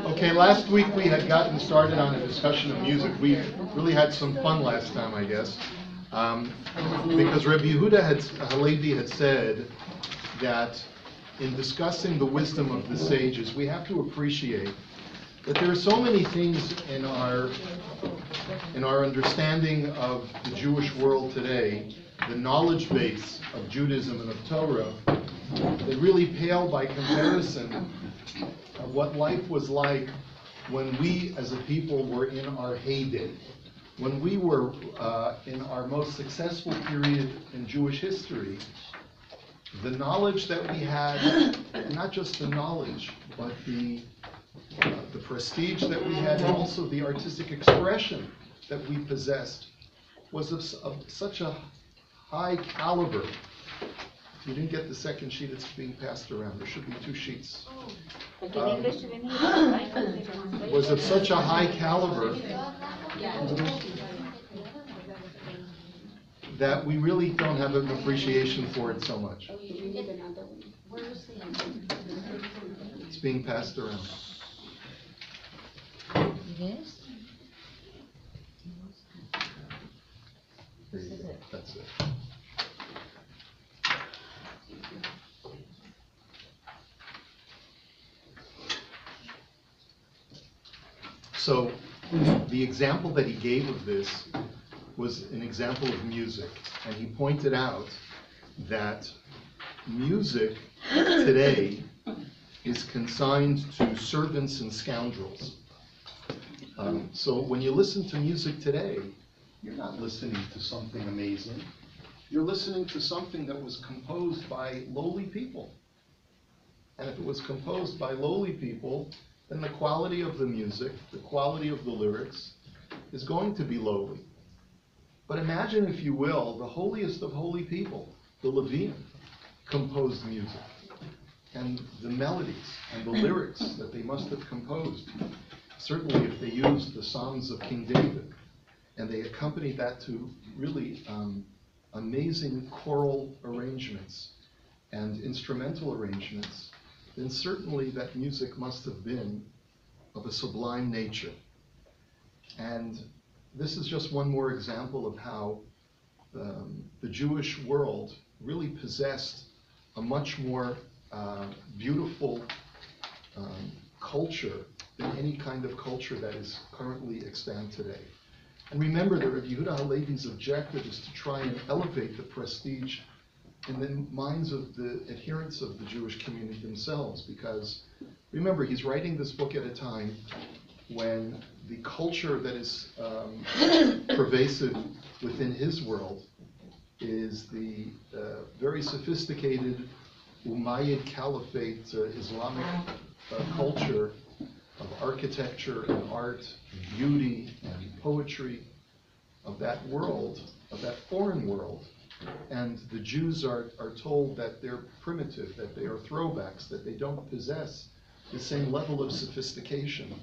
Okay, last week we had gotten started on a discussion of music. We really had some fun last time, I guess, because Rabbi Yehuda Halevi had said that in discussing the wisdom of the sages, we have to appreciate that there are so many things in our understanding of the Jewish world today, the knowledge base of Judaism and of Torah, that really pale by comparison of what life was like when we as a people were in our heyday, when we were in our most successful period in Jewish history. The knowledge that we had, not just the knowledge, but the prestige that we had, and also the artistic expression that we possessed, was of such a high caliber. If you didn't get the second sheet, it's being passed around. There should be 2 sheets. Was of such a high caliber that we really don't have an appreciation for it so much. It's being passed around. It is? There you go. That's it. So the example that he gave of this was an example of music, and he pointed out that music today is consigned to servants and scoundrels. So when you listen to music today, you're not listening to something amazing. You're listening to something that was composed by lowly people. And if it was composed by lowly people, then the quality of the music, the quality of the lyrics, is going to be lowly. But imagine, if you will, the holiest of holy people, the Levium, composed music. And the melodies and the lyrics that they must have composed. Certainly if they used the Psalms of King David, and they accompanied that to really amazing choral arrangements and instrumental arrangements, then certainly that music must have been of a sublime nature. And this is just one more example of how the Jewish world really possessed a much more beautiful culture than any kind of culture that is currently extant today. And remember that Rabbi Yehuda Halevi's objective is to try and elevate the prestige in the minds of the adherents of the Jewish community themselves, because remember, he's writing this book at a time when the culture that is pervasive within his world is the very sophisticated Umayyad Caliphate Islamic culture of architecture and art, and beauty and poetry of that world, of that foreign world. And the Jews are told that they're primitive, that they are throwbacks, that they don't possess the same level of sophistication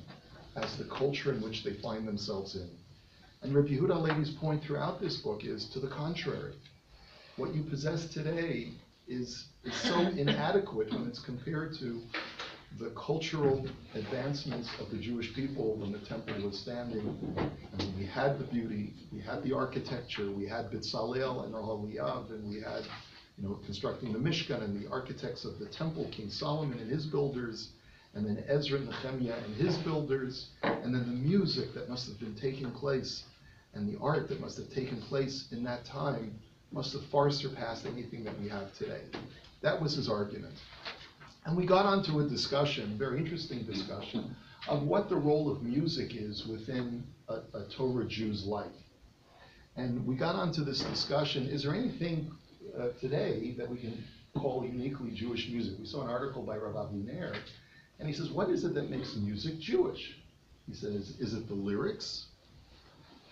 as the culture in which they find themselves in. And Rabbi Yehuda Halevi's point throughout this book is to the contrary. What you possess today is so inadequate when it's compared to the cultural advancements of the Jewish people when the temple was standing. I mean, we had the beauty, we had the architecture, we had Bitzalel and Aholiab, and we had, constructing the Mishkan and the architects of the temple, King Solomon and his builders, and then Ezra and Nehemiah and his builders, and then the music that must have been taking place and the art that must have taken place in that time must have far surpassed anything that we have today. That was his argument. And we got onto a discussion, very interesting discussion, of what the role of music is within a Torah Jew's life. And we got onto this discussion, is there anything today that we can call uniquely Jewish music? We saw an article by Rabbi Ner, and he says, what is it that makes music Jewish? He says, is it the lyrics?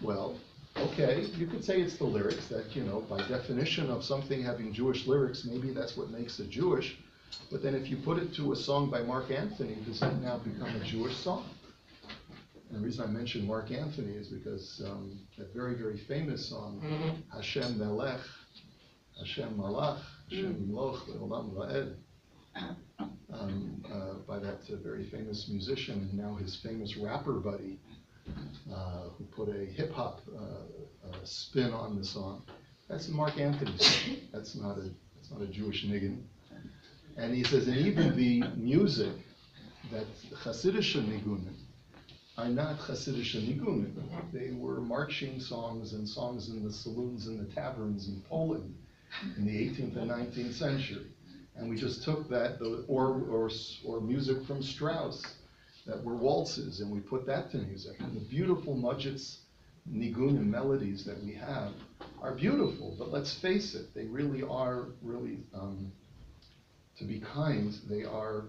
Well, okay, you could say it's the lyrics that, by definition of something having Jewish lyrics, maybe that's what makes it Jewish. But then if you put it to a song by Mark Anthony, does that now become a Jewish song? And the reason I mention Mark Anthony is because that very, very famous song, Hashem Melech, Hashem Malach, Hashem Yimloch, Le'olam Va'ed, that very famous musician and now his famous rapper buddy, who put a hip-hop spin on the song. That's Mark Anthony's song. That's not a Jewish niggin. And he says, and even the music that Hasidic nigunim are not Hasidic nigunim. They were marching songs and songs in the saloons and the taverns in Poland in the 18th and 19th century. And we just took that, or music from Strauss that were waltzes, and we put that to music. And the beautiful mudgets, nigunim melodies that we have are beautiful, but let's face it, they really are, to be kind, they are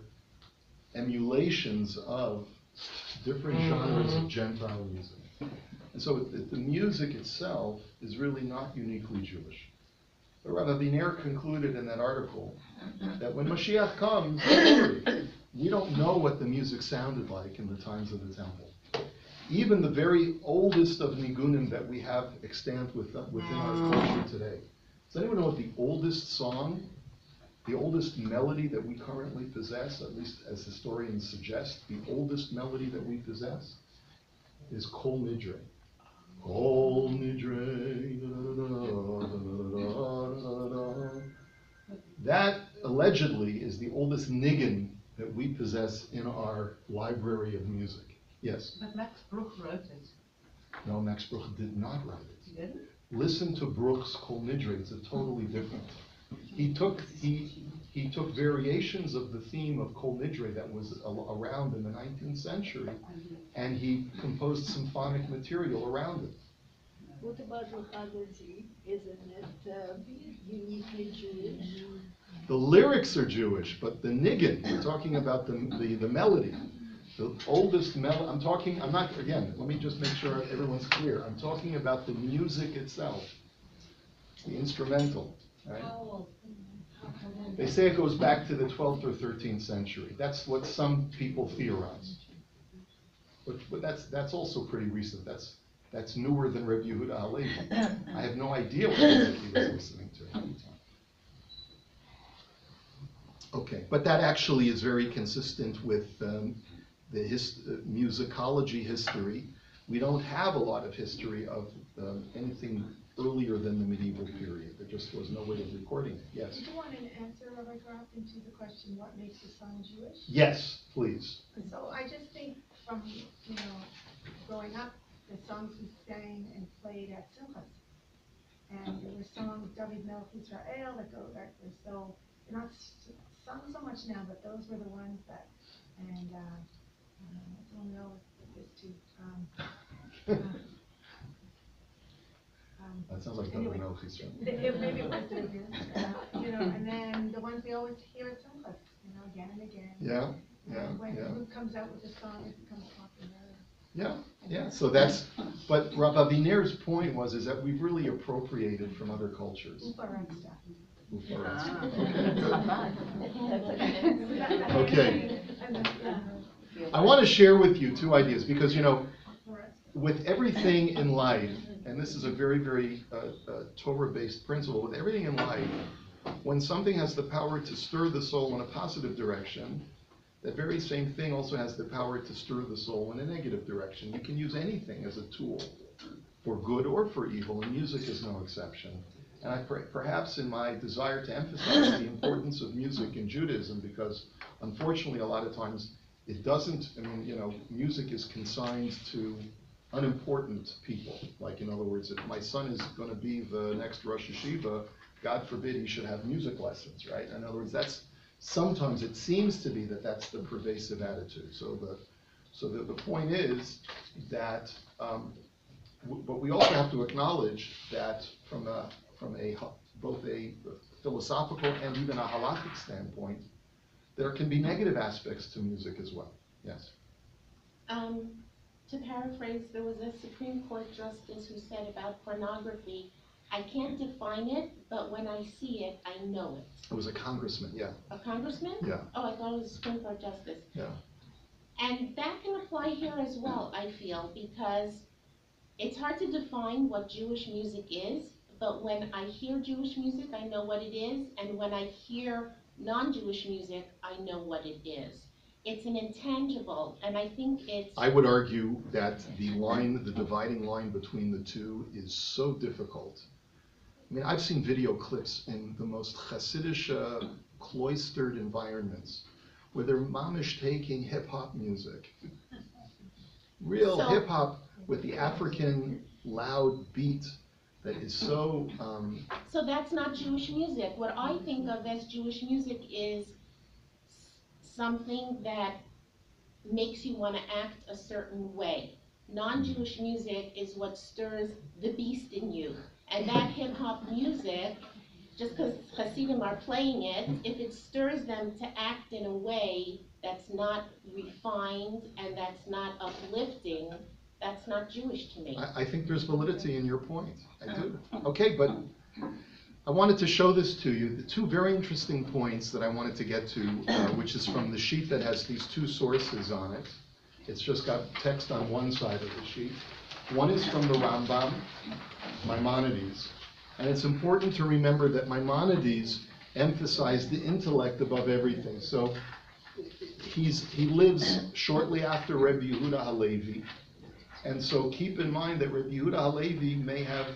emulations of different genres of Gentile music. And so the music itself is really not uniquely Jewish. But Rabbi Biner concluded in that article that when Mashiach comes, don't worry, we don't know what the music sounded like in the times of the temple. Even the very oldest of nigunim that we have extant within our culture today. Does anyone know what the oldest song, the oldest melody that we currently possess, at least as historians suggest, the oldest melody that we possess is Kol Nidre. Kol Nidre. That allegedly is the oldest niggin that we possess in our library of music. Yes? But Max Bruch wrote it. No, Max Bruch did not write it. He didn't? Listen to Bruch's Kol Nidre. It's a totally different. He took variations of the theme of Kol Nidre that was around in the 19th century, and he composed symphonic material around it. What about Ruchadazi? Isn't it uniquely Jewish? The lyrics are Jewish, but the niggin, we're talking about the melody. The oldest melody, let me just make sure everyone's clear. I'm talking about the music itself, the instrumental, right? They say it goes back to the 12th or 13th century. That's what some people theorize. But that's also pretty recent. That's newer than Rabbi Yehuda Halevi. I have no idea what he was listening to at the time. Okay, but that actually is very consistent with the musicology history. We don't have a lot of history of anything earlier than the medieval period. There just was no way of recording it. Yes? Do you want an answer, Rabbi Korobkin, to the question, what makes a song Jewish? Yes, please. So I just think from, growing up, the songs we sang and played at Simchas. And there were songs, David Melech Israel, that were so, they're not sung so much now, but those were the ones that, and I don't know if this too. That sounds like anyway, David Melech Israel. Maybe it was David, and then the ones we always hear at Simchas, again and again. Yeah. When the group comes out with a song, it becomes popular. Yeah. So but Rabbi Biner's point is that we've really appropriated from other cultures. Okay. I want to share with you two ideas because, with everything in life, and this is a very, very Torah-based principle, with everything in life, when something has the power to stir the soul in a positive direction, that very same thing also has the power to stir the soul in a negative direction. You can use anything as a tool for good or for evil, and music is no exception. And perhaps in my desire to emphasize the importance of music in Judaism, because unfortunately a lot of times it doesn't, music is consigned to unimportant people. Like, in other words, if my son is going to be the next Rosh Yeshiva, God forbid he should have music lessons, right? In other words, sometimes it seems to be that's the pervasive attitude. So the point is that, but we also have to acknowledge that from both a philosophical and even a halakhic standpoint, there can be negative aspects to music as well. Yes? To paraphrase, there was a Supreme Court justice who said about pornography, I can't define it, but when I see it, I know it. It was a congressman, yeah. A congressman? Yeah. Oh, I thought it was a Supreme Court justice. Yeah. And that can apply here as well, I feel, because it's hard to define what Jewish music is, but when I hear Jewish music, I know what it is, and when I hear non-Jewish music, I know what it is. it's an intangible, and I think it's. I would argue that the dividing line between the two is so difficult. I mean, I've seen video clips in the most Hasidic, cloistered environments where they're mamish taking hip-hop music, real So- hip-hop with the African loud beat that is so, So that's not Jewish music. What I think of as Jewish music is something that makes you want to act a certain way. Non-Jewish music is what stirs the beast in you. And that hip-hop music, just because Hasidim are playing it, if it stirs them to act in a way that's not refined and that's not uplifting, that's not Jewish to me. I think there's validity in your point. I do. Okay, but I wanted to show this to you, the two very interesting points that I wanted to get to, which is from the sheet that has these two sources on it. It's just got text on one side of the sheet. One is from the Rambam, Maimonides. And it's important to remember that Maimonides emphasized the intellect above everything. So he lives shortly after Rabbi Yehuda Halevi. And so keep in mind that Rabbi Yehuda Halevi may have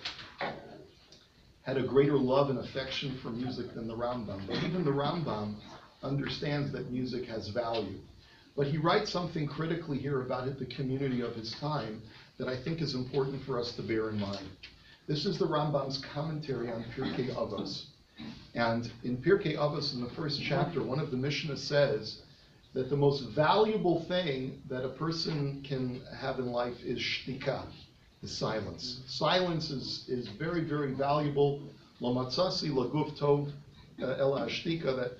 had a greater love and affection for music than the Rambam. But even the Rambam understands that music has value. But he writes something critically here about it, the community of his time, that I think is important for us to bear in mind. This is the Rambam's commentary on Pirkei Avos. And in Pirkei Avos, in the first chapter, one of the Mishnah says that the most valuable thing that a person can have in life is shtika, is silence. Silence is very, very valuable. Lo matzasi laguf tov ela ashtika, that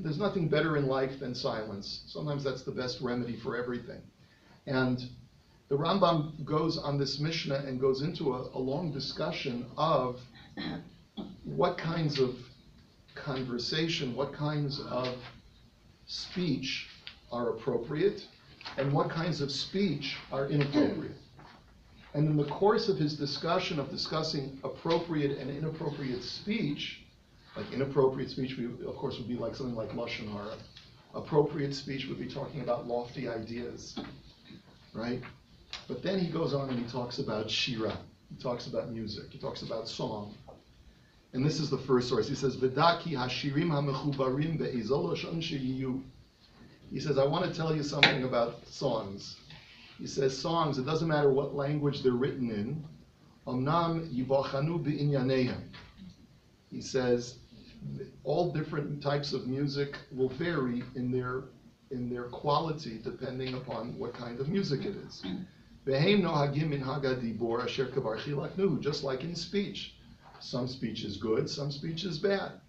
there's nothing better in life than silence. Sometimes that's the best remedy for everything. And the Rambam goes on this Mishnah and goes into a long discussion of what kinds of conversation, what kinds of speech are appropriate, and what kinds of speech are inappropriate. And in the course of his discussion of discussing appropriate and inappropriate speech, like inappropriate speech, of course, would be like something like Lashon Hara. Appropriate speech would be talking about lofty ideas, right? But then he goes on and he talks about shira. He talks about music. He talks about song. And this is the first source. He says, "V'daki hashirim hamechubarim be'ezol lashon sheyiyu." He says, I want to tell you something about songs. He says, songs, it doesn't matter what language they're written in. Omnam yivachanu be'inyanehem. He says, all different types of music will vary in their quality depending upon what kind of music it is. Behem nohagim min hagadibor asher kavar chilaknu, just like in speech. Some speech is good, some speech is bad.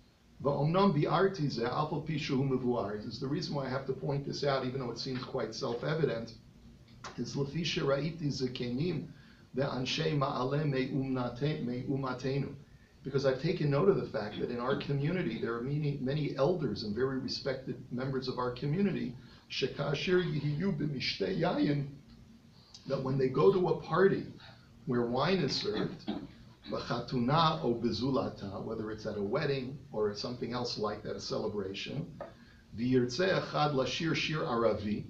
Va'omnam bi'arti zeh alpha pishu mevuar. Is the reason why I have to point this out, even though it seems quite self-evident, is lefisha ra'iti zekenim ve'anshei ma'aleh me'umatenu. Because I've taken note of the fact that in our community, there are many elders and very respected members of our community, shekashir yihiyu b'mishtei yayin, that when they go to a party where wine is served, b'chatuna o bezulata, whether it's at a wedding or something else like that, a celebration, v'yirtzeh echad lashir shir aravi,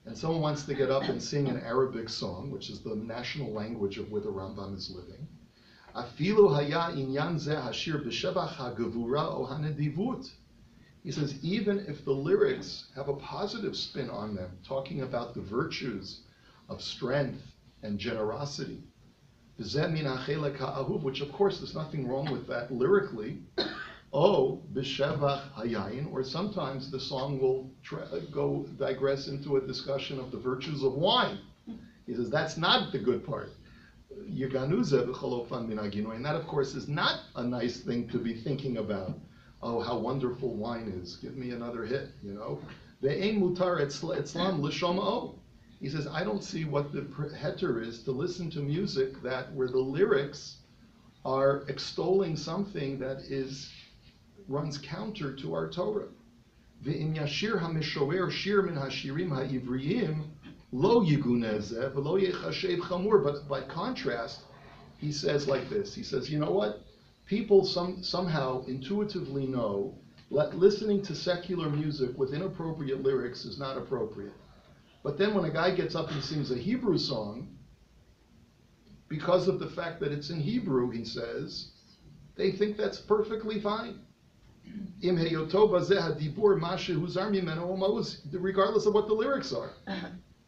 and someone wants to get up and sing an Arabic song, which is the national language of where the Rambam is living. Afilu haya inyan zeh hashir b'shevach hagavura o hanedivut. He says, even if the lyrics have a positive spin on them, talking about the virtues of strength and generosity, which of course there's nothing wrong with that lyrically, oh, b'shevach hayayin, or sometimes the song will digress into a discussion of the virtues of wine. He says, that's not the good part. And that, of course, is not a nice thing to be thinking about. Oh, how wonderful wine is. Give me another hit, you know. He says, I don't see what the heter is to listen to music where the lyrics are extolling something that runs counter to our Torah. But by contrast, he says like this. He says, you know what? People somehow intuitively know Listening to secular music with inappropriate lyrics is not appropriate. But then when a guy gets up and sings a Hebrew song, because of the fact that it's in Hebrew, he says, they think that's perfectly fine. Regardless of what the lyrics are.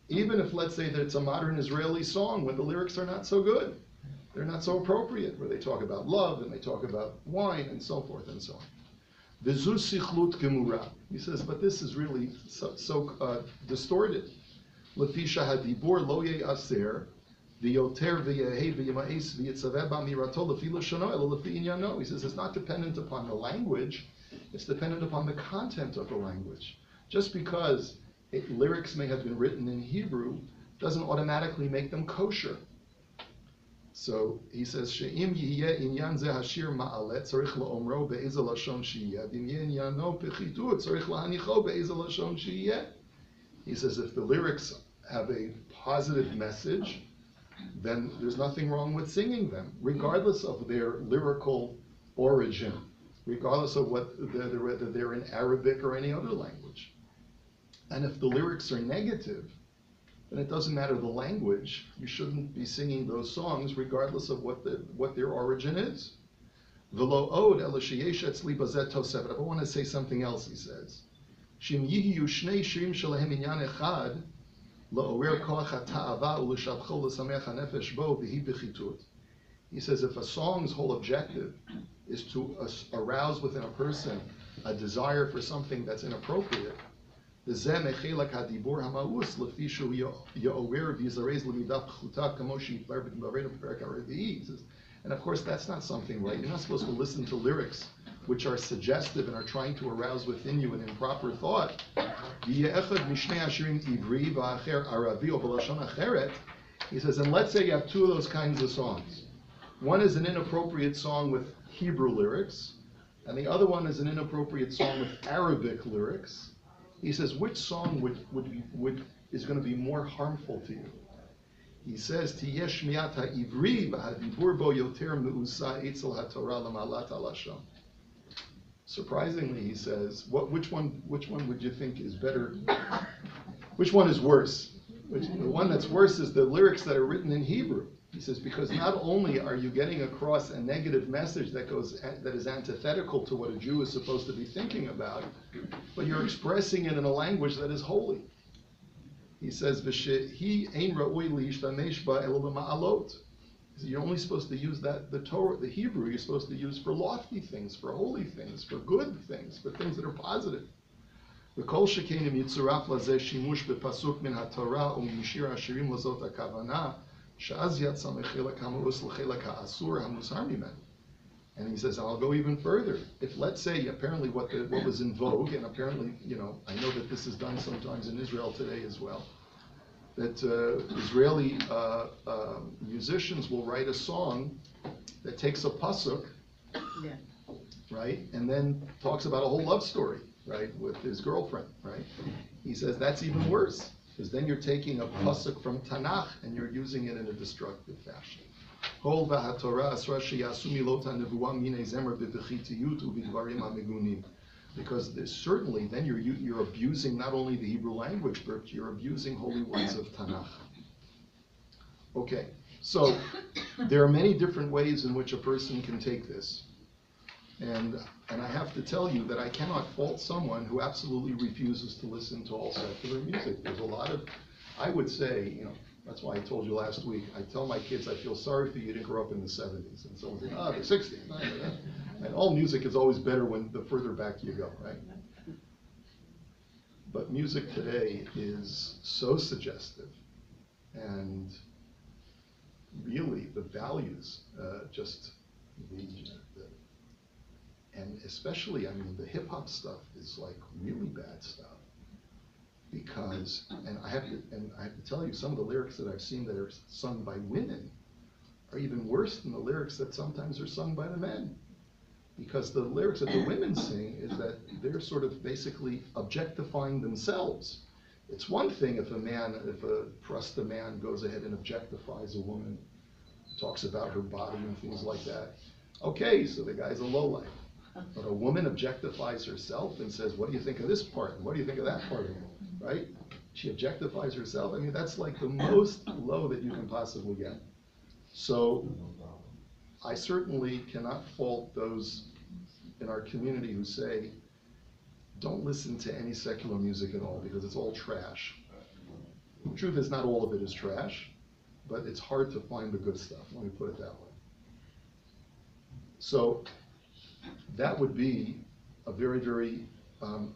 Even if, let's say, that it's a modern Israeli song when the lyrics are not so good. They're not so appropriate, where they talk about love and they talk about wine and so forth and so on. He says, but this is really so distorted. Lefisha hadibur lo ye'aser v'yoter v'yehe v'yema'es v'yitzaveh ba'mirato lefi l'shono elo lefi inyano. He says it's not dependent upon the language, it's dependent upon the content of the language. Just because lyrics may have been written in Hebrew doesn't automatically make them kosher. So he says, she'im yihye inyan ze hashir ma'alet tzarich la'omro be'ezel lashon shiyeh v'im yinyano pechitut tzarich la'hanicho be'ezel lashon shiyeh. He says if the lyrics have a positive message, then there's nothing wrong with singing them, regardless of their lyrical origin, regardless of whether they're in Arabic or any other language. And if the lyrics are negative, then it doesn't matter the language. You shouldn't be singing those songs regardless of what their origin is. V'lo od ela sheyesh etzli bazet tosef. But I want to say something else, he says. Shim yihiyu shnei shirim shelahem inyan echad la'orer koach ha'ta'ava u'lishavcho l'sameach ha'nefesh bo v'hi b'chitut. He says if a song's whole objective is to arouse within a person a desire for something that's inappropriate, and of course that's not something right. You're not supposed to listen to lyrics which are suggestive and are trying to arouse within you an improper thought. He says, and let's say you have two of those kinds of songs. One is an inappropriate song with Hebrew lyrics, and the other one is an inappropriate song with Arabic lyrics. He says, which song is going to be more harmful to you? He says, "Tiyesh miyat ha'ivri v'hadibur bo yoter me'usa etzel ha'torah l'malat alashon." Surprisingly, he says, which one would you think is better? Which one is worse? The one that's worse is the lyrics that are written in Hebrew. He says, because not only are you getting across a negative message that is antithetical to what a Jew is supposed to be thinking about, but you're expressing it in a language that is holy. He says, you're only supposed to use the Torah, the Hebrew, you're supposed to use for lofty things, for holy things, for good things, for things that are positive. וכל שכן אם יצורף לזה שימוש בפסוק מן התורה ומשיר השירים לזאת הכוונה, שאז יצא מחלק המאוס לחלק האסור המוסר ממנו. And he says, I'll go even further. If, let's say, apparently what was in vogue, and apparently, I know that this is done sometimes in Israel today as well, that Israeli musicians will write a song that takes a pasuk, right, and then talks about a whole love story, right, with his girlfriend, right? He says that's even worse, because then you're taking a pasuk from Tanakh and you're using it in a destructive fashion. Because there's certainly, then you're abusing not only the Hebrew language, but you're abusing holy words of Tanakh. Okay, so there are many different ways in which a person can take this. And I have to tell you that I cannot fault someone who absolutely refuses to listen to all secular music. There's a lot of, I would say, that's why I told you last week, I tell my kids, I feel sorry for you didn't grow up in the 70s. And someone says, the 60s. And all music is always better the further back you go, right? But music today is so suggestive. And really, the values and especially, the hip-hop stuff is like really bad stuff. Because, and I have to tell you, some of the lyrics that I've seen that are sung by women are even worse than the lyrics that sometimes are sung by the men. Because the lyrics that the women sing is that they're sort of basically objectifying themselves. It's one thing if a Prasta man goes ahead and objectifies a woman, talks about her body and things like that. Okay, so the guy's a lowlife. But a woman objectifies herself and says, what do you think of this part? And what do you think of that part of it, right? She objectifies herself. I mean, that's like the most low that you can possibly get. So I certainly cannot fault those in our community who say, don't listen to any secular music at all because it's all trash. The truth is not all of it is trash, but it's hard to find the good stuff, let me put it that way. So that would be a very, very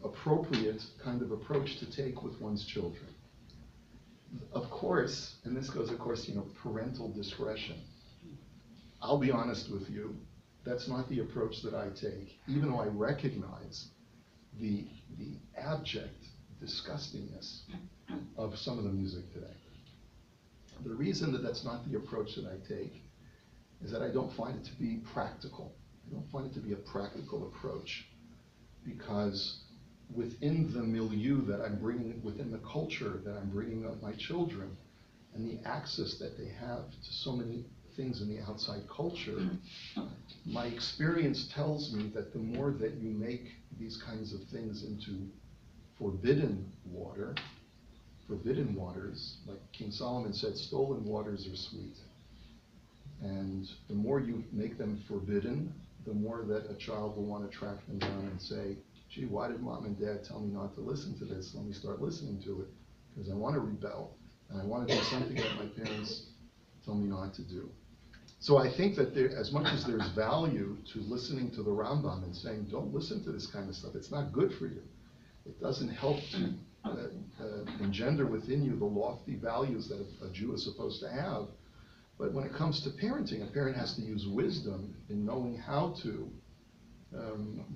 appropriate kind of approach to take with one's children. Of course, and this goes, of course, parental discretion. I'll be honest with you, that's not the approach that I take, even though I recognize the abject disgustingness of some of the music today. The reason that that's not the approach that I take is that I don't find it to be practical. I don't find it to be a practical approach because within the milieu that I'm bringing, within the culture that I'm bringing up my children and the access that they have to so many things in the outside culture, my experience tells me that the more that you make these kinds of things into forbidden waters, like King Solomon said, stolen waters are sweet. And the more you make them forbidden, the more that a child will want to track them down and say, gee, why did mom and dad tell me not to listen to this? Let me start listening to it because I want to rebel and I want to do something that my parents tell me not to do. So I think that as much as there's value to listening to the Rambam and saying, don't listen to this kind of stuff, it's not good for you. It doesn't help to engender within you the lofty values that a Jew is supposed to have. But when it comes to parenting, a parent has to use wisdom in knowing how to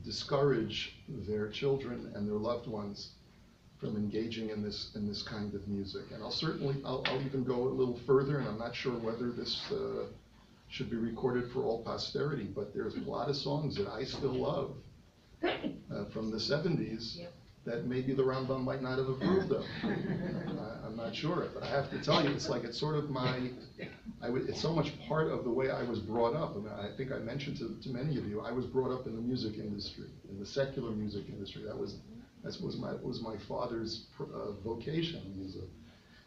discourage their children and their loved ones from engaging in this kind of music. And I'll even go a little further, and I'm not sure whether this should be recorded for all posterity, but there's a lot of songs that I still love from the 70s that maybe the Rambam might not have approved of. I'm not sure, but I have to tell you, it's like it's sort of it's so much part of the way I was brought up. I mean, I think I mentioned to many of you, I was brought up in the music industry, in the secular music industry. That was my father's vocation.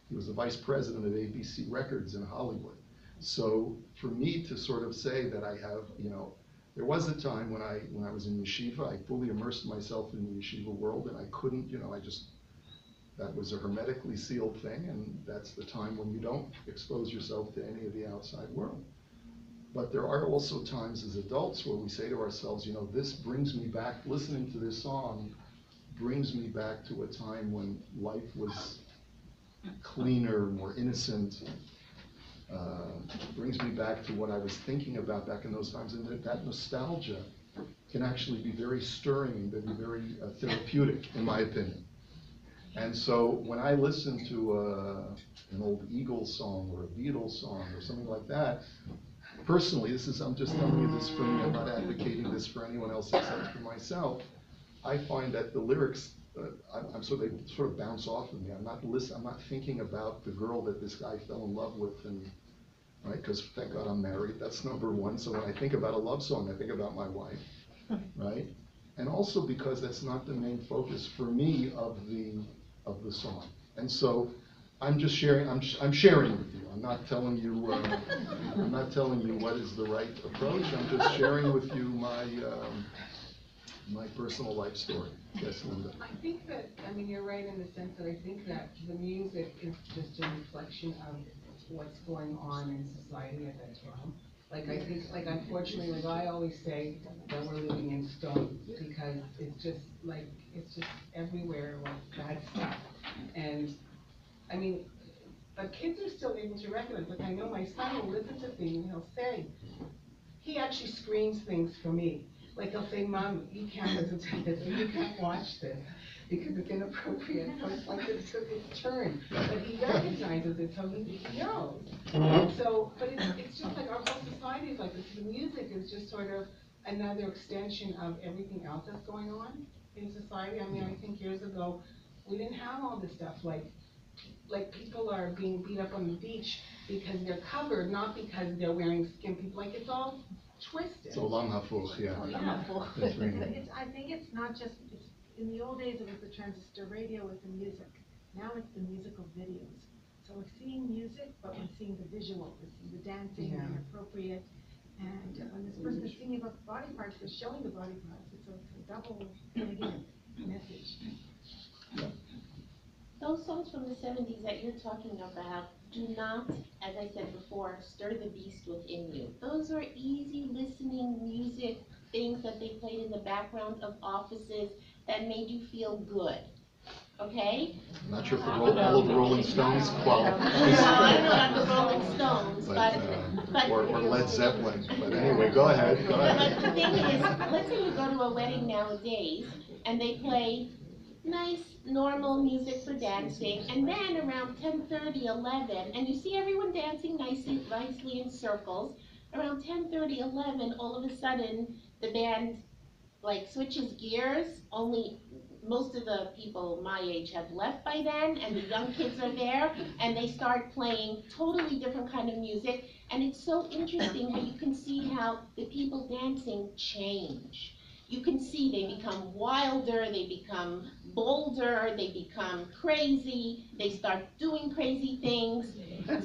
He was the vice president of ABC Records in Hollywood. So for me to sort of say that I have, there was a time when I was in yeshiva, I fully immersed myself in the yeshiva world, and I couldn't, that was a hermetically sealed thing, and that's the time when you don't expose yourself to any of the outside world. But there are also times as adults where we say to ourselves, this brings me back, listening to this song brings me back to a time when life was cleaner, more innocent, brings me back to what I was thinking about back in those times, and that nostalgia can actually be very stirring and be very therapeutic, in my opinion. And so when I listen to an old Eagles song or a Beatles song or something like that, personally, I'm just telling you this for me, I'm not advocating this for anyone else except for myself, I find that the lyrics, they sort of bounce off of me. I'm not thinking about the girl that this guy fell in love with, and right, because thank God I'm married, that's number one. So when I think about a love song, I think about my wife, right? And also because that's not the main focus for me of the song. And so I'm just sharing. I'm sharing with you. I'm not telling you. I'm not telling you what is the right approach. I'm just sharing with you my personal life story. Yes, Linda. I think that, you're right in the sense that I think that the music is just a reflection of what's going on in society at that time. I think, unfortunately, I always say that we're living in stone because it's just everywhere, bad stuff. And, but kids are still able to recognize, I know my son will listen to things and he'll say, he actually screens things for me. He'll say, Mom, you can't listen to this, or you can't watch this, because it's inappropriate. So it's like it took its turn. But he recognizes it, so he knows. And so, but it's just like our whole society is like this. The music is just sort of another extension of everything else that's going on in society. I think years ago, we didn't have all this stuff. Like people are being beat up on the beach because they're covered, not because they're wearing skimpy. It's all twisted. It's olam hafuch, yeah. Yeah. That's right. I think it's not just, in the old days, it was the transistor radio with the music. Now it's the musical videos. So we're seeing music, but we're seeing the visual, we're seeing the dancing, Yeah. the inappropriate. And when this person is singing about the body parts, they're showing the body parts. It's a double negative message. Those songs from the 70s that you're talking about do not, as I said before, stir the beast within you. Those are easy listening music things that they played in the background of offices that made you feel good. Okay? I'm not sure if all of the Rolling Stones qualify. I don't know about the Rolling Stones, but or Led Zeppelin. But anyway, go ahead. But the thing is, let's say you go to a wedding nowadays and they play nice, normal music for dancing, and then around 10:30, 11, and you see everyone dancing nicely in circles. Around 10:30, 11, all of a sudden the band like switches gears. Only most of the people my age have left by then, and the young kids are there, and they start playing totally different kind of music. And it's so interesting how you can see how the people dancing change. You can see they become wilder, they become bolder, they become crazy, they start doing crazy things.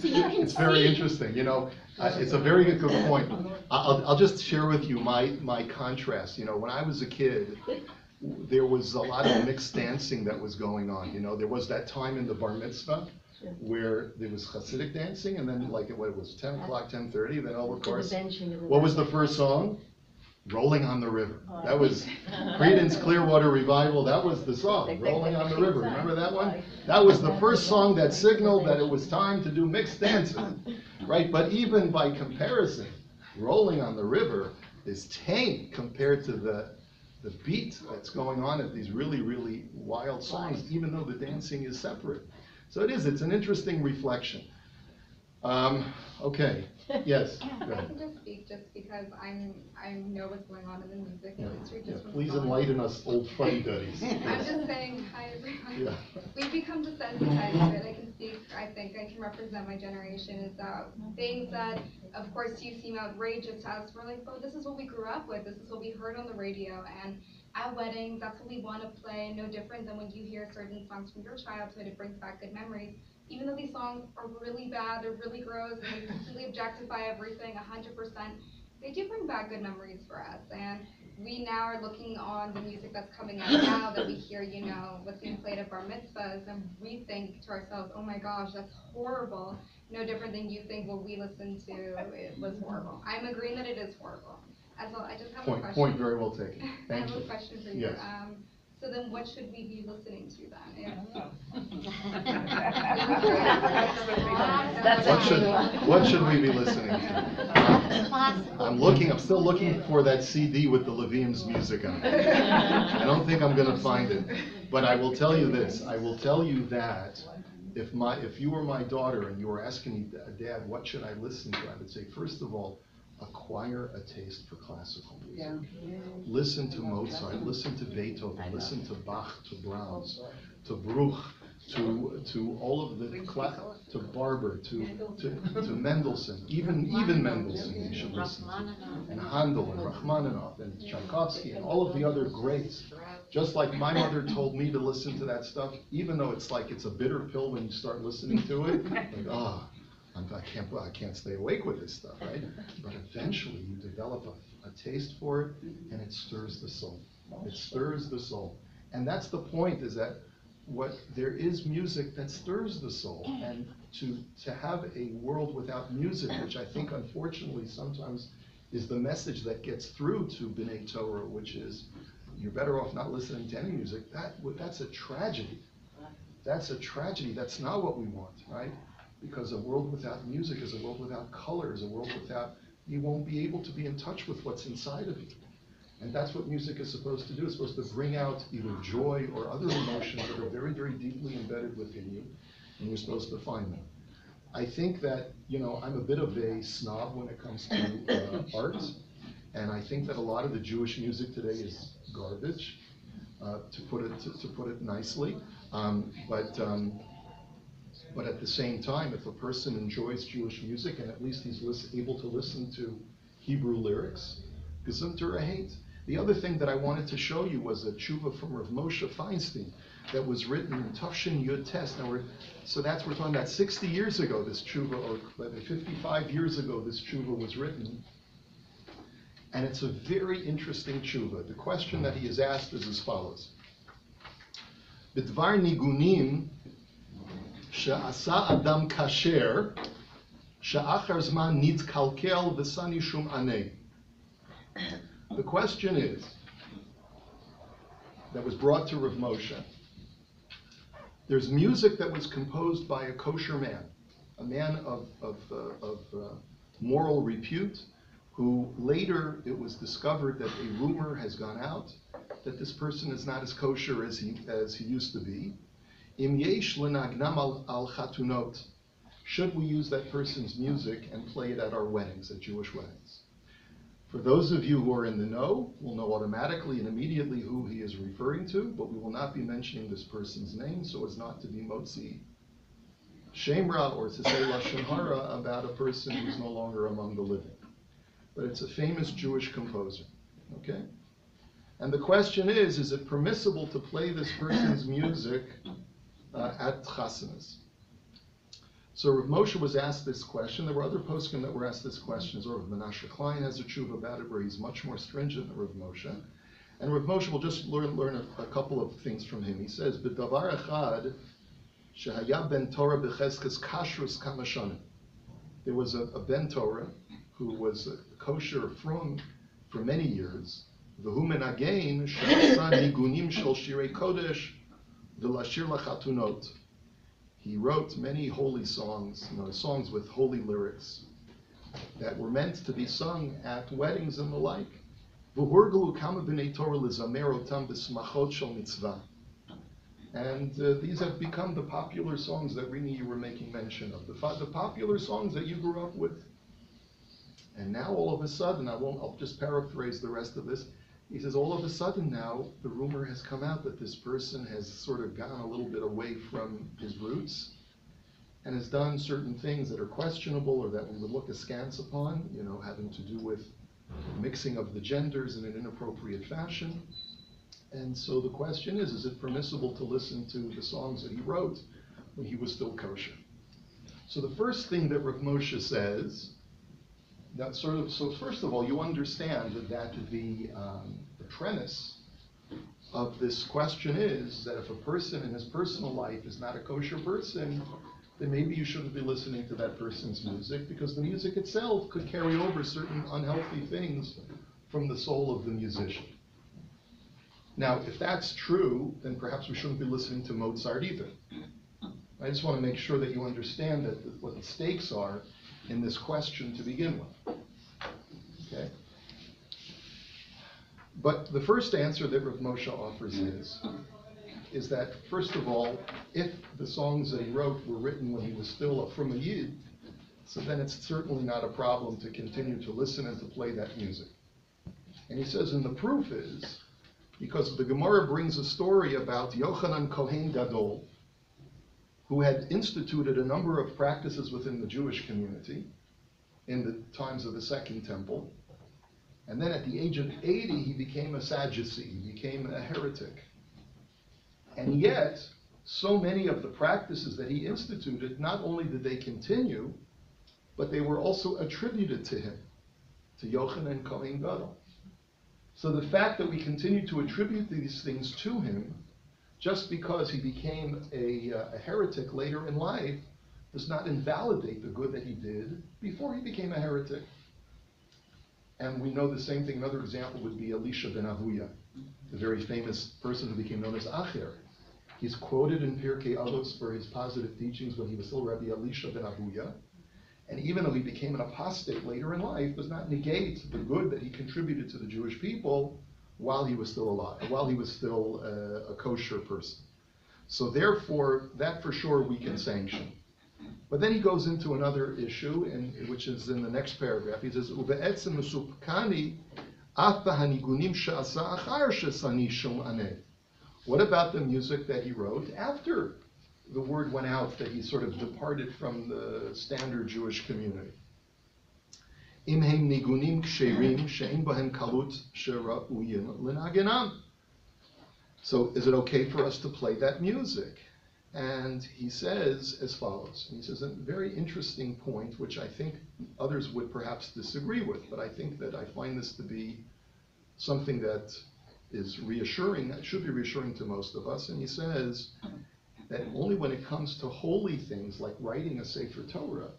So you can It's very interesting, you know, it's a very good point. I'll just share with you my contrast. You know, when I was a kid, there was a lot of mixed dancing that was going on. You know, there was that time in the bar mitzvah where there was Hasidic dancing, and then like it was 10 o'clock, 10:30, then all of course, what was the first song? Rolling on the River. That was Creedence Clearwater Revival. That was the song, Rolling on the River. Remember that one? That was the first song that signaled that it was time to do mixed dancing, right? But even by comparison, Rolling on the River is tame compared to the beat that's going on at these really, really wild songs, even though the dancing is separate. So it's an interesting reflection. Okay, yes. Go I ahead. can just speak just because I know what's going on in the music industry. Yeah, Just from please following. enlighten us old fuddy-duddies. I'm just saying, hi everyone. Yeah. We've become desensitized to it. I can speak, I think I can represent my generation, is that things that, of course, you seem outrageous to us, we're like, oh, this is what we grew up with, this is what we heard on the radio, and at weddings, that's what we want to play, no different than when you hear certain songs from your childhood, it brings back good memories. Even though these songs are really bad, they're really gross, and they completely objectify everything 100%, they do bring back good memories for us. And we now are looking on the music that's coming out now that we hear, you know, what's being played at bar mitzvahs, and we think to ourselves, oh my gosh, that's horrible. No different than you think what we listened to, it was horrible. I'm agreeing that it is horrible. As well, I just have a question. Point very well taken. Thank I have you. a question for you. Yes. So then what should we be listening to then? What should we be listening to? I'm still looking for that CD with the Levium's music on it. I don't think I'm gonna find it, but I will tell you this, I will tell you that if you were my daughter and you were asking me, Dad, what should I listen to? I would say, first of all, acquire a taste for classical music. Listen to Mozart, listen to Beethoven, listen to Bach, to Brahms, to Bruch, to all of the to Barber, to Mendelssohn, even Mendelssohn you should listen to, and Handel and Rachmaninoff and Tchaikovsky and all of the other greats. Just like my mother told me to listen to that stuff, even though it's like it's a bitter pill when you start listening to it, like I can't stay awake with this stuff, right? But eventually you develop a taste for it, and it stirs the soul. It stirs the soul. And that's the point, is that there is music that stirs the soul. And to have a world without music, which I think unfortunately sometimes is the message that gets through to B'nai Torah, which is you're better off not listening to any music, that's a tragedy. That's a tragedy. That's not what we want, right? Because a world without music is a world without color, is a world without, you won't be able to be in touch with what's inside of you. And that's what music is supposed to do. It's supposed to bring out either joy or other emotions that are very, very deeply embedded within you, and you're supposed to find them. I think that, you know, I'm a bit of a snob when it comes to art, and I think that a lot of the Jewish music today is garbage, to put it nicely. But at the same time, if a person enjoys Jewish music and at least he's able to listen to Hebrew lyrics. Gesundter hate. The other thing that I wanted to show you was a tshuva from Rav Moshe Feinstein that was written in Tafshin Yud Tes. Now we're talking about 60 years ago, this tshuva, or 55 years ago, this tshuva was written. And it's a very interesting tshuva. The question that he is asked is as follows. Bidvar nigunim she'asa adam kasher she'achar zman nitkalkel v'sani shum anei. The question is, that was brought to Rav Moshe, there's music that was composed by a kosher man, a man of moral repute, who later it was discovered that a rumor has gone out that this person is not as kosher as he used to be. Im yesh l'nagnam al chatunot. Should we use that person's music and play it at our weddings, at Jewish weddings? For those of you who are in the know, will know automatically and immediately who he is referring to, but we will not be mentioning this person's name so as not to be motzi shemra or to say lashon hara about a person who's no longer among the living. But it's a famous Jewish composer, okay? And the question is it permissible to play this person's music at chasanas? So Rav Moshe was asked this question. There were other poskim that were asked this question. Rav Menashe Klein has a tshuva about it where he's much more stringent than Rav Moshe. And Rav Moshe will just learn a couple of things from him. He says, "B'davar echad shehaya ben Torah b'cheskes kashrus kamashanim." There was a ben Torah who was kosher from for many years. V'hu menagain she'asa nigunim shel shirei kodesh v'lashir lachatunot. He wrote many holy songs, songs with holy lyrics that were meant to be sung at weddings and the like. And these have become the popular songs that Rini, you were making mention of, the popular songs that you grew up with. And now all of a sudden, I'll just paraphrase the rest of this. He says, all of a sudden now, the rumor has come out that this person has sort of gone a little bit away from his roots and has done certain things that are questionable or that we would look askance upon, having to do with mixing of the genders in an inappropriate fashion. And so the question is it permissible to listen to the songs that he wrote when he was still kosher? So the first thing that Rav Moshe says, so first of all, you understand that the premise of this question is that if a person in his personal life is not a kosher person, then maybe you shouldn't be listening to that person's music, because the music itself could carry over certain unhealthy things from the soul of the musician. Now, if that's true, then perhaps we shouldn't be listening to Mozart either. I just want to make sure that you understand that what the stakes are in this question to begin with. Okay? But the first answer that Rav Moshe offers is that, first of all, if the songs that he wrote were written when he was still from a Yid, so then it's certainly not a problem to continue to listen and to play that music. And he says, and the proof is, because the Gemara brings a story about Yochanan Kohen Gadol, who had instituted a number of practices within the Jewish community in the times of the Second Temple. And then at the age of 80, he became a Sadducee, he became a heretic. And yet, so many of the practices that he instituted, not only did they continue, but they were also attributed to him, to Yochanan Kohen Gadol. So the fact that we continue to attribute these things to him, just because he became a heretic later in life, does not invalidate the good that he did before he became a heretic. And we know the same thing. Another example would be Elisha ben Avuya, the very famous person who became known as Acher. He's quoted in Pirkei Avos for his positive teachings when he was still Rabbi Elisha ben Avuya. And even though he became an apostate later in life, does not negate the good that he contributed to the Jewish people while he was still alive, while he was still a kosher person. So therefore, that for sure we can sanction. But then he goes into another issue, which is in the next paragraph. He says, "Ube'etzem mesupkani afa hanigunim she'asa achar shesani shum aneh." What about the music that he wrote after the word went out that he sort of departed from the standard Jewish community? im hem nigunim ksherim she'en bahem kalut she'ra'uyin l'nagenam. So is it okay for us to play that music? And he says as follows. And he says a very interesting point, which I think others would perhaps disagree with, but I think that I find this to be something that is reassuring, that should be reassuring to most of us. And he says that only when it comes to holy things like writing a Sefer Torah,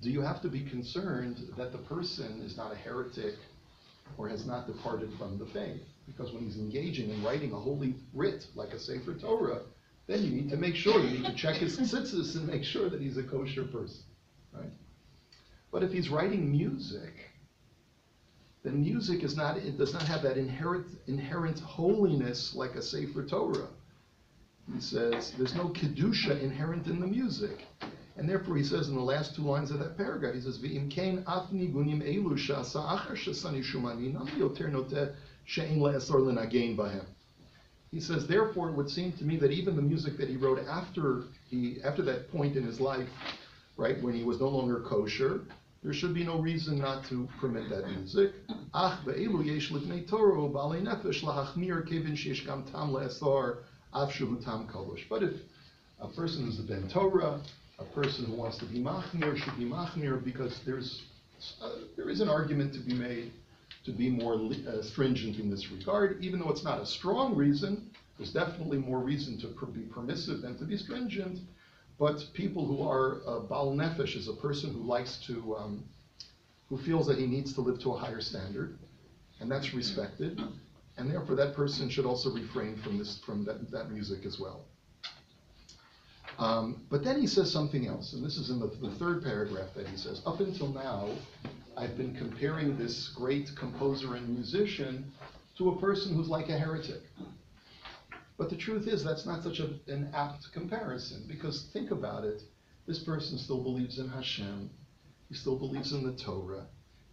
do you have to be concerned that the person is not a heretic or has not departed from the faith? Because when he's engaging in writing a holy writ like a Sefer Torah, then you need to make sure, you need to check his tzitzis and make sure that he's a kosher person, right? But if he's writing music, then music is not, it does not have that inherent holiness like a Sefer Torah. He says there's no kedusha inherent in the music. And therefore he says in the last two lines of that paragraph, he says, V'im kein af nigunim elu sha'asa achar shesani shumani nam yoter noteh she'en le'asor l'nagein bahem. He says, therefore, it would seem to me that even the music that he wrote after that point in his life, right, when he was no longer kosher, there should be no reason not to permit that music. Ach ve'elu yesh livnei Torah ba'alei nefesh lahachmir kevin sheyesh gam tam le'asor af shehu tam kolosh. But if a person who's a ben Torah, a person who wants to be machmir should be machmir, because there is an argument to be made to be more stringent in this regard, even though it's not a strong reason. There's definitely more reason to be permissive than to be stringent. But people who are bal nefesh is a person who likes to, who feels that he needs to live to a higher standard, and that's respected, and therefore that person should also refrain from that music as well. But then he says something else, and this is in the third paragraph that he says, up until now, I've been comparing this great composer and musician to a person who's like a heretic. But the truth is that's not such an apt comparison, because think about it, this person still believes in Hashem, he still believes in the Torah,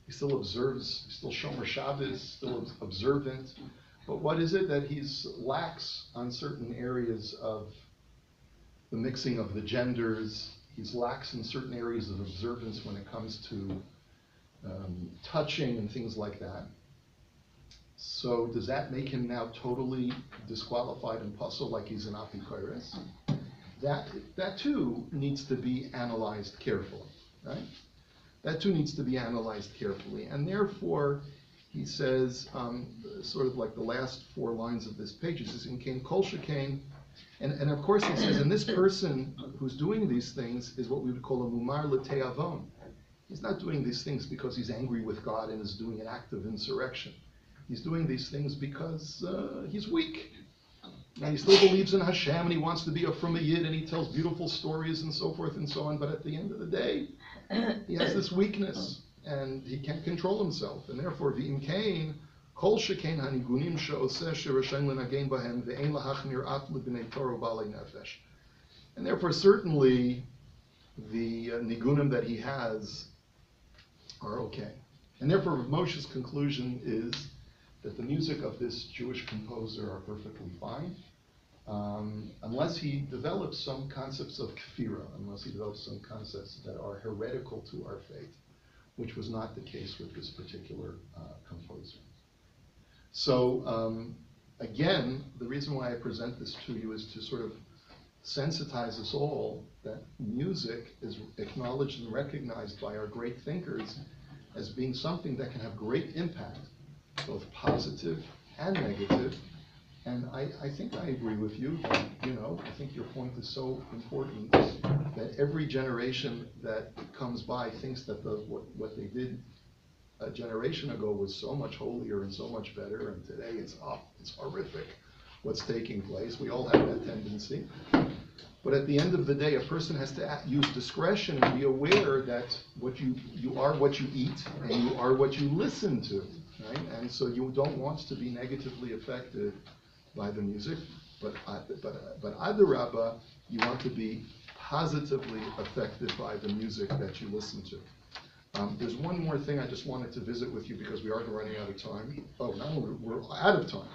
he still observes, he's still Shomer Shabbos, still observant, but what is it that he's lax on certain areas of the mixing of the genders, he's lax in certain areas of observance when it comes to touching and things like that. So does that make him now totally disqualified and puzzled like he's an apikoros? That too needs to be analyzed carefully, right? That too needs to be analyzed carefully. And therefore, he says, sort of like the last four lines of this page, he says, in Kain Kol Shekain, and of course he says, and this person who's doing these things is what we would call a mumar l'te'avon. He's not doing these things because he's angry with God and is doing an act of insurrection. He's doing these things because he's weak. And he still believes in Hashem, and he wants to be from a Yid, and he tells beautiful stories and so forth and so on, but at the end of the day, he has this weakness, and he can't control himself. And therefore, v'im kain, kol shekain hanigunim she'oseh she'reshain l'nagein bahem ve'ein lahachmir at l'bnei Torah ba'alei nefesh. And therefore, certainly, the nigunim that he has are okay. And therefore, Moshe's conclusion is that the music of this Jewish composer are perfectly fine, unless he develops some concepts of kfira, unless he develops some concepts that are heretical to our faith, which was not the case with this particular composer. So, again, the reason why I present this to you is to sort of sensitize us all that music is acknowledged and recognized by our great thinkers as being something that can have great impact, both positive and negative. And I think I agree with you that, I think your point is so important that every generation that comes by thinks that what they did a generation ago was so much holier and so much better, and today it's horrific what's taking place. We all have that tendency. But at the end of the day, a person has to use discretion and be aware that what you are what you eat, and you are what you listen to, right? And so you don't want to be negatively affected by the music, but adarabba, you want to be positively affected by the music that you listen to. There's one more thing I just wanted to visit with you because we are running out of time. Oh, not only we're out of time.